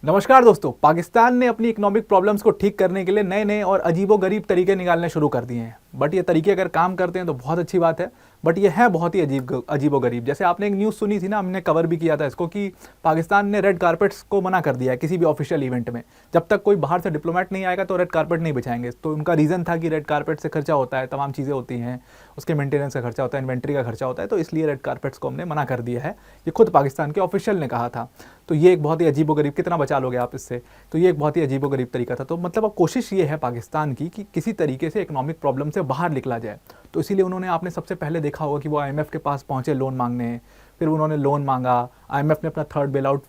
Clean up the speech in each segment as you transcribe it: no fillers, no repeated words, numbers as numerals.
नमस्कार दोस्तों। पाकिस्तान ने अपनी इकोनॉमिक प्रॉब्लम्स को ठीक करने के लिए नए नए और अजीबोगरीब तरीके निकालने शुरू कर दिए हैं। बट ये तरीके अगर काम करते हैं तो बहुत अच्छी बात है, बट ये है बहुत ही अजीबोगरीब। जैसे आपने एक न्यूज़ सुनी थी ना, हमने कवर भी किया था इसको, कि पाकिस्तान ने रेड कारपेट्स को मना कर दिया है किसी भी ऑफिशियल इवेंट में। जब तक कोई बाहर से डिप्लोमेट नहीं आएगा तो रेड कारपेट नहीं बिछाएंगे। तो उनका रीज़न था कि रेड कारपेट से खर्चा होता है, तमाम चीज़ें होती हैं, उसके मेंटेनेंस का खर्चा होता है, इन्वेंट्री का खर्चा होता है, तो इसलिए रेड कारपेट्स को हमने मना कर दिया है। ये खुद पाकिस्तान के ऑफिशियल ने कहा था। तो ये एक बहुत ही अजीबोगरीब, कितना बचा लोगे आप इससे, तो ये एक बहुत ही अजीबोगरीब तरीका था। तो मतलब अब कोशिश ये है पाकिस्तान की कि किसी तरीके से इकोनॉमिक प्रॉब्लम से बाहर निकला जाए। तो इसीलिए उन्होंने, आपने सबसे पहले देखा होगा कि वो आईएमएफ के पास पहुंचे लोन मांगने। फिर उन्होंने लोन मांगा, आईएमएफ ने अपना थर्ड बेल आउट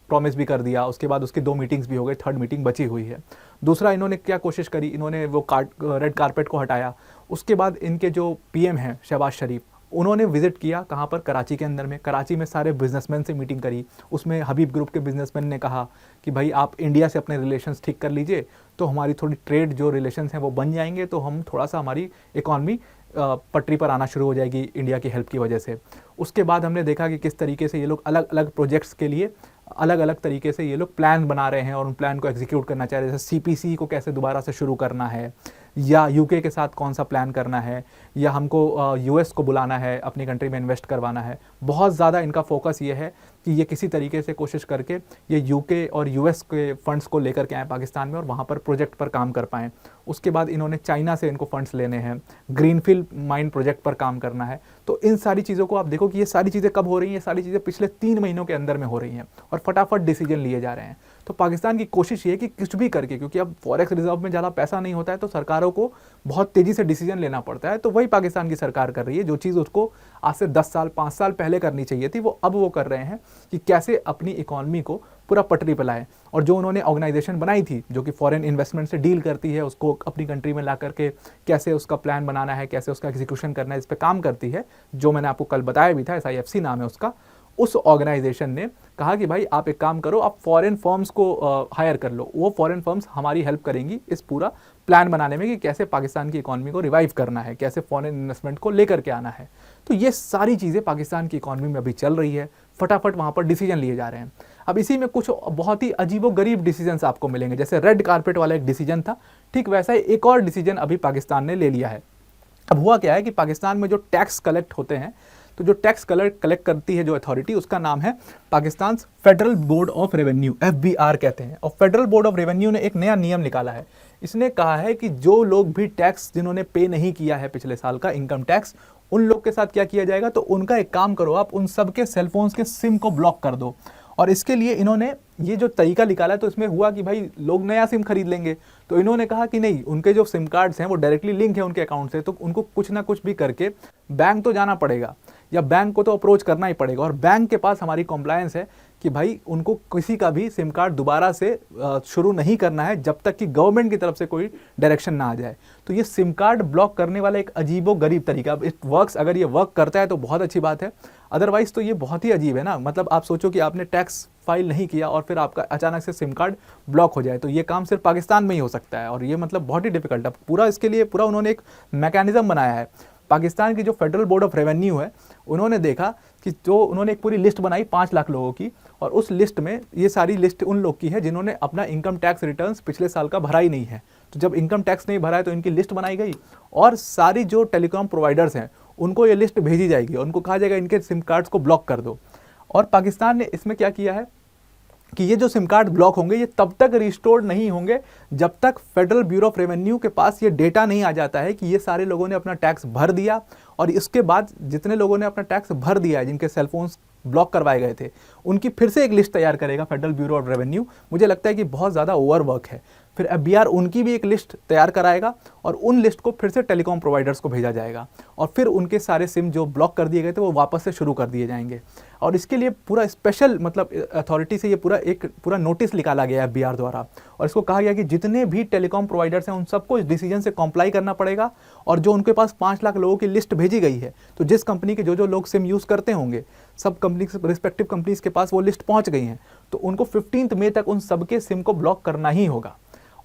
प्रॉमिस भी कर दिया। उसके बाद उसकी 2 मीटिंग्स भी हो गई, थर्ड मीटिंग बची हुई है। दूसरा, इन्होंने क्या कोशिश करी, इन्होंने वो रेड कारपेट को हटाया। उसके बाद इनके जो पीएम हैं शहबाज शरीफ, उन्होंने विजिट किया कहाँ पर, कराची के अंदर में। कराची में सारे बिजनेसमैन से मीटिंग करी। उसमें हबीब ग्रुप के बिजनेसमैन ने कहा कि भाई आप इंडिया से अपने रिलेशंस ठीक कर लीजिए, तो हमारी थोड़ी ट्रेड जो रिलेशंस हैं वो बन जाएंगे, तो हम थोड़ा सा, हमारी इकॉनमी पटरी पर आना शुरू हो जाएगी इंडिया की हेल्प की वजह से। उसके बाद हमने देखा कि किस तरीके से ये लोग अलग अलग प्रोजेक्ट्स के लिए अलग अलग तरीके से ये लोग प्लान बना रहे हैं और उन प्लान को एग्जीक्यूट करना चाह रहे हैं। जैसे सीपीसी को कैसे दोबारा से शुरू करना है, या यूके के साथ कौन सा प्लान करना है, या हमको यूएस को बुलाना है, अपनी कंट्री में इन्वेस्ट करवाना है। बहुत ज़्यादा इनका फोकस ये है कि ये किसी तरीके से कोशिश करके ये यूके और यूएस के फंड्स को लेकर के आए पाकिस्तान में और वहाँ पर प्रोजेक्ट पर काम कर पाएँ। उसके बाद इन्होंने चाइना से इनको फंड्स लेने हैं, ग्रीनफील्ड माइन प्रोजेक्ट पर काम करना है। तो इन सारी चीज़ों को आप देखो कि ये सारी चीज़ें कब हो रही हैं, ये सारी चीज़ें पिछले 3 महीनों के अंदर में हो रही हैं और फटाफट डिसीजन लिए जा रहे हैं। तो पाकिस्तान की कोशिश ये है कि कुछ भी करके, क्योंकि अब फॉरेक्स रिजर्व में ज़्यादा पैसा नहीं होता है, तो सरकारों को बहुत तेज़ी से डिसीजन लेना पड़ता है। तो वही पाकिस्तान की सरकार कर रही है, जो चीज़ उसको आज से 10 साल 5 साल पहले करनी चाहिए थी, वो अब वो कर रहे हैं कि कैसे अपनी इकॉनमी को पूरा पटरी पर लाएं। और जो उन्होंने ऑर्गेनाइजेशन बनाई थी जो कि फॉरेन इन्वेस्टमेंट से डील करती है, उसको अपनी कंट्री में ला करके कैसे उसका प्लान बनाना है, कैसे उसका एग्जीक्यूशन करना है, इस पर काम करती है, जो मैंने आपको कल बताया भी था, SIFC नाम है उसका। उस ऑर्गेनाइजेशन ने कहा कि भाई आप एक काम करो, आप फॉरेन फर्म्स को हायर कर लो, वो फॉरेन फर्म्स हमारी हेल्प करेंगी इस पूरा प्लान बनाने में कि कैसे पाकिस्तान की इकॉनमी को रिवाइव करना है, कैसे फॉरेन इन्वेस्टमेंट को लेकर के आना है। तो ये सारी चीज़ें पाकिस्तान की इकॉनमी में अभी चल रही है, फटाफट वहाँ पर डिसीजन लिए जा रहे हैं। अब इसी में कुछ बहुत ही अजीबोगरीब डिसीजंस आपको मिलेंगे। जैसे रेड कारपेट वाला एक डिसीजन था, ठीक वैसा ही एक और डिसीजन अभी पाकिस्तान ने ले लिया है। अब हुआ क्या है कि पाकिस्तान में जो टैक्स कलेक्ट होते हैं, तो जो टैक्स कलेक्ट करती है जो अथॉरिटी, उसका नाम है Pakistan federal board of revenue, FBR कहते हैं। और फेडरल बोर्ड ऑफ रेवेन्यू ने एक नया नियम निकाला है। इसने कहा है कि जो लोग भी टैक्स, जिन्होंने पे नहीं किया है पिछले साल का इनकम टैक्स, उन लोग के साथ क्या किया जाएगा, तो उनका एक काम करो, आप उन सब के सेलफोन्स के सिम को ब्लॉक कर दो। और इसके लिए इन्होंने ये जो तरीका निकाला है, तो इसमें हुआ कि भाई लोग नया सिम खरीद लेंगे, तो इन्होंने कहा कि नहीं, उनके जो सिम कार्ड्स हैं वो डायरेक्टली लिंक है उनके अकाउंट से, तो उनको कुछ ना कुछ भी करके बैंक तो जाना पड़ेगा, या बैंक को तो अप्रोच करना ही पड़ेगा। और बैंक के पास हमारी कॉम्प्लायंस है कि भाई उनको किसी का भी सिम कार्ड दोबारा से शुरू नहीं करना है जब तक कि गवर्नमेंट की तरफ से कोई डायरेक्शन ना आ जाए। तो ये सिम कार्ड ब्लॉक करने वाला एक अजीबो गरीब तरीका, इट वर्क्स, अगर ये वर्क करता है तो बहुत अच्छी बात है, अदरवाइज तो ये बहुत ही अजीब है ना। मतलब आप सोचो कि आपने टैक्स फाइल नहीं किया और फिर आपका अचानक से सिम कार्ड ब्लॉक हो जाए, तो ये काम सिर्फ पाकिस्तान में ही हो सकता है, और ये मतलब बहुत ही डिफिकल्ट है। पूरा इसके लिए पूरा उन्होंने एक मैकेनिज्म बनाया है। पाकिस्तान की जो फेडरल बोर्ड ऑफ रेवेन्यू है, उन्होंने देखा कि जो उन्होंने एक पूरी लिस्ट बनाई 5 लाख लोगों की, और उस लिस्ट में ये सारी लिस्ट उन लोग की है जिन्होंने अपना इनकम टैक्स रिटर्न्स पिछले साल का भरा ही नहीं है। तो जब इनकम टैक्स नहीं भरा है तो इनकी लिस्ट बनाई गई, और सारी जो टेलीकॉम प्रोवाइडर्स हैं उनको ये लिस्ट भेजी जाएगी और उनको कहा जाएगा इनके सिम कार्ड्स को ब्लॉक कर दो। और पाकिस्तान ने इसमें क्या किया है कि ये जो सिम कार्ड ब्लॉक होंगे ये तब तक रिस्टोर्ड नहीं होंगे जब तक फेडरल ब्यूरो ऑफ रेवेन्यू के पास ये डेटा नहीं आ जाता है कि ये सारे लोगों ने अपना टैक्स भर दिया। और इसके बाद जितने लोगों ने अपना टैक्स भर दिया है, जिनके सेलफोन्स ब्लॉक करवाए गए थे, उनकी फिर से एक लिस्ट तैयार करेगा फेडरल ब्यूरो ऑफ रेवेन्यू। मुझे लगता है कि बहुत ज़्यादा ओवरवर्क है। फिर FBR उनकी भी एक लिस्ट तैयार कराएगा और उन लिस्ट को फिर से टेलीकॉम प्रोवाइडर्स को भेजा जाएगा, और फिर उनके सारे सिम जो ब्लॉक कर दिए गए थे वो वापस से शुरू कर दिए जाएंगे। और इसके लिए पूरा स्पेशल, मतलब अथॉरिटी से ये पूरा नोटिस निकाला गया है FBR द्वारा, और इसको कहा गया कि जितने भी टेलीकॉम प्रोवाइडर्स हैं उन सबको इस डिसीजन से कॉम्प्लाई करना पड़ेगा। और जो उनके पास 5 लाख लोगों की लिस्ट भेजी गई है, तो जिस कंपनी के जो लोग सिम यूज़ करते होंगे, सब कंपनी, रिस्पेक्टिव कंपनीज के पास वो लिस्ट पहुंच गई हैं, तो उनको 15 मई तक उन सबके सिम को ब्लॉक करना ही होगा।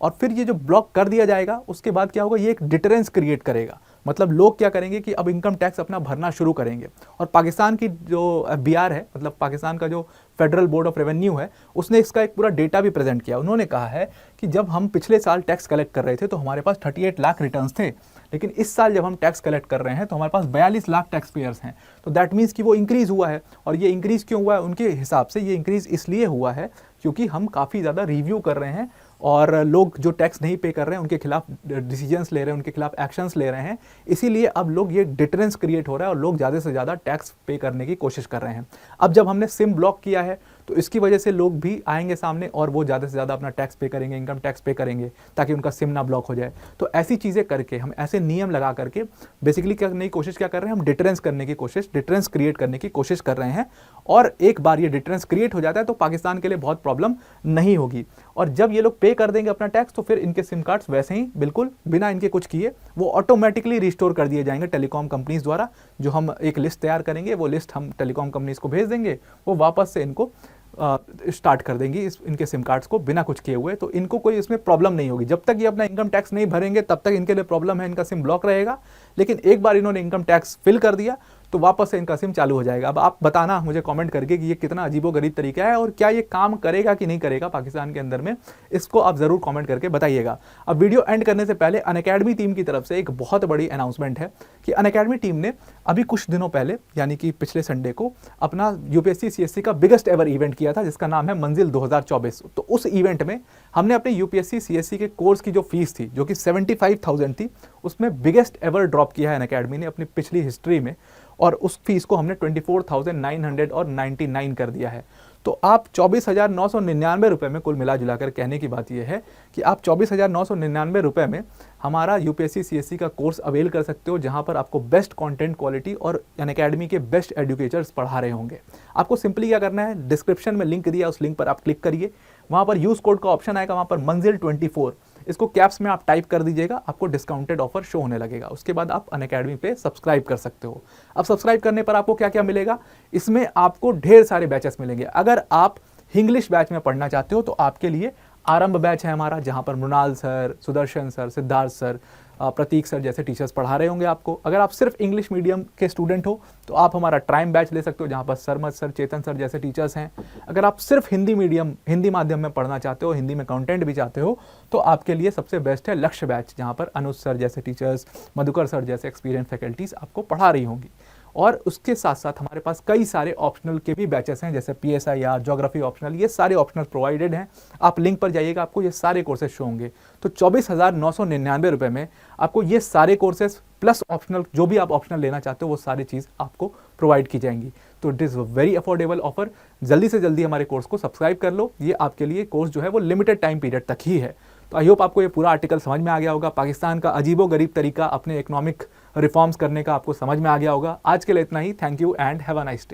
और फिर ये जो ब्लॉक कर दिया जाएगा, उसके बाद क्या होगा, ये एक डिटरेंस क्रिएट करेगा। मतलब लोग क्या करेंगे कि अब इनकम टैक्स अपना भरना शुरू करेंगे। और पाकिस्तान की जो BR है, मतलब पाकिस्तान का जो फेडरल बोर्ड ऑफ रेवेन्यू है, उसने इसका एक पूरा डेटा भी प्रेजेंट किया। उन्होंने कहा है कि जब हम पिछले साल टैक्स कलेक्ट कर रहे थे तो हमारे पास 38 लाख रिटर्न्स थे, लेकिन इस साल जब हम टैक्स कलेक्ट कर रहे हैं तो हमारे पास 42 लाख टैक्स पेयर्स हैं। तो दैट मीन्स कि वो इंक्रीज़ हुआ है। और ये इंक्रीज़ क्यों हुआ है? उनके हिसाब से ये इंक्रीज़ इसलिए हुआ है क्योंकि हम काफ़ी ज़्यादा रिव्यू कर रहे हैं और लोग जो टैक्स नहीं पे कर रहे हैं उनके खिलाफ डिसीजंस ले रहे हैं, उनके खिलाफ एक्शंस ले रहे हैं। इसीलिए अब लोग ये डिटरेंस क्रिएट हो रहा है और लोग ज़्यादा से ज़्यादा टैक्स पे करने की कोशिश कर रहे हैं। अब जब हमने सिम ब्लॉक किया है तो इसकी वजह से लोग भी आएंगे सामने और वो ज़्यादा से ज़्यादा अपना टैक्स पे करेंगे, इनकम टैक्स पे करेंगे, ताकि उनका सिम ना ब्लॉक हो जाए। तो ऐसी चीज़ें करके, हम ऐसे नियम लगा करके बेसिकली करने की कोशिश क्या कर रहे हैं? हम डिटरेंस करने की कोशिश, डिटरेंस क्रिएट करने की कोशिश कर रहे हैं। और एक बार ये डिटरेंस क्रिएट हो जाता है तो पाकिस्तान के लिए बहुत प्रॉब्लम नहीं होगी। और जब ये लोग पे कर देंगे अपना टैक्स तो फिर इनके सिम कार्ड्स वैसे ही बिल्कुल बिना इनके कुछ किए वो ऑटोमेटिकली रिस्टोर कर दिए जाएंगे टेलीकॉम कंपनीज द्वारा। जो हम एक लिस्ट तैयार करेंगे, वो लिस्ट हम टेलीकॉम कंपनीज को भेज देंगे, वो वापस से इनको स्टार्ट कर देंगी इनके सिम कार्ड्स को बिना कुछ किए हुए। तो इनको कोई इसमें प्रॉब्लम नहीं होगी। जब तक ये अपना इनकम टैक्स नहीं भरेंगे तब तक इनके लिए प्रॉब्लम है, इनका सिम ब्लॉक रहेगा। लेकिन एक बार इन्होंने इनकम टैक्स फिल कर दिया तो वापस से इनका सिम चालू हो जाएगा। अब आप बताना मुझे कमेंट करके कि ये कितना अजीबोगरीब तरीका है और क्या ये काम करेगा कि नहीं करेगा पाकिस्तान के अंदर में, इसको आप ज़रूर कमेंट करके बताइएगा। अब वीडियो एंड करने से पहले अनअकैडमी टीम की तरफ से एक बहुत बड़ी अनाउंसमेंट है कि अनअकैडमी टीम ने अभी कुछ दिनों पहले, यानी कि पिछले संडे को, अपना UPSC CSC का बिगेस्ट एवर इवेंट किया था जिसका नाम है मंजिल 2024। तो उस इवेंट में हमने अपने UPSC CSC के कोर्स की जो फीस थी, जो कि 75,000 थी, उसमें बिगेस्ट एवर ड्रॉप किया है अनअकैडमी ने अपनी पिछली हिस्ट्री में। और उस फीस को हमने 24,999 कर दिया है। तो आप 24,999 रुपये में, कुल मिला जुलाकर कहने की बात यह है कि आप 24,999 रुपये में हमारा UPSC CSC का कोर्स अवेल कर सकते हो, जहां पर आपको बेस्ट कंटेंट क्वालिटी और अनअकैडमी के बेस्ट एजुकेटर्स पढ़ा रहे होंगे। आपको सिंपली क्या करना है, डिस्क्रिप्शन में लिंक दिया, उस लिंक पर आप क्लिक करिए, वहां पर यूज कोड का ऑप्शन आएगा, वहां पर मंजिल 24, इसको कैप्स में आप टाइप कर दीजिएगा, आपको डिस्काउंटेड ऑफर शो होने लगेगा। उसके बाद आप अनअकैडमी पे सब्सक्राइब कर सकते हो। अब सब्सक्राइब करने पर आपको क्या क्या मिलेगा? इसमें आपको ढेर सारे बैचेस मिलेंगे। अगर आप इंग्लिश बैच में पढ़ना चाहते हो तो आपके लिए आरंभ बैच है हमारा, जहां पर Mrinal sir, Sudarshan sir, Siddharth sir, Prateek sir जैसे टीचर्स पढ़ा रहे होंगे आपको। अगर आप सिर्फ इंग्लिश मीडियम के स्टूडेंट हो तो आप हमारा ट्राइम बैच ले सकते हो, जहां पर सरमत सर, चेतन सर जैसे टीचर्स हैं। अगर आप सिर्फ हिंदी माध्यम में पढ़ना चाहते हो, हिंदी में कंटेंट भी चाहते हो, तो आपके लिए सबसे बेस्ट है लक्ष्य बैच, जहां पर अनुज सर जैसे टीचर्स, मधुकर सर जैसे एक्सपीरियंस फैकल्टीज आपको पढ़ा रही होंगी। और उसके साथ साथ हमारे पास कई सारे ऑप्शनल के भी बैचेस हैं, जैसे PSIR, ज्योग्राफी ऑप्शनल, ये सारे ऑप्शनल प्रोवाइडेड हैं। आप लिंक पर जाइएगा, आपको ये सारे कोर्सेज शो होंगे। तो 24,999 रुपये में आपको ये सारे कोर्सेज प्लस ऑप्शनल, जो भी आप ऑप्शनल लेना चाहते हो, वो सारी चीज़ आपको प्रोवाइड की जाएंगी। तो it is very affordable offer. जल्दी से जल्दी हमारे कोर्स को सब्सक्राइब कर लो। ये आपके लिए कोर्स जो है वो लिमिटेड टाइम पीरियड तक ही है। तो आई होप आपको ये पूरा आर्टिकल समझ में आ गया होगा। पाकिस्तान का अजीबोगरीब तरीका अपने इकोनॉमिक रिफॉर्म्स करने का आपको समझ में आ गया होगा। आज के लिए इतना ही। Thank you and have a nice day.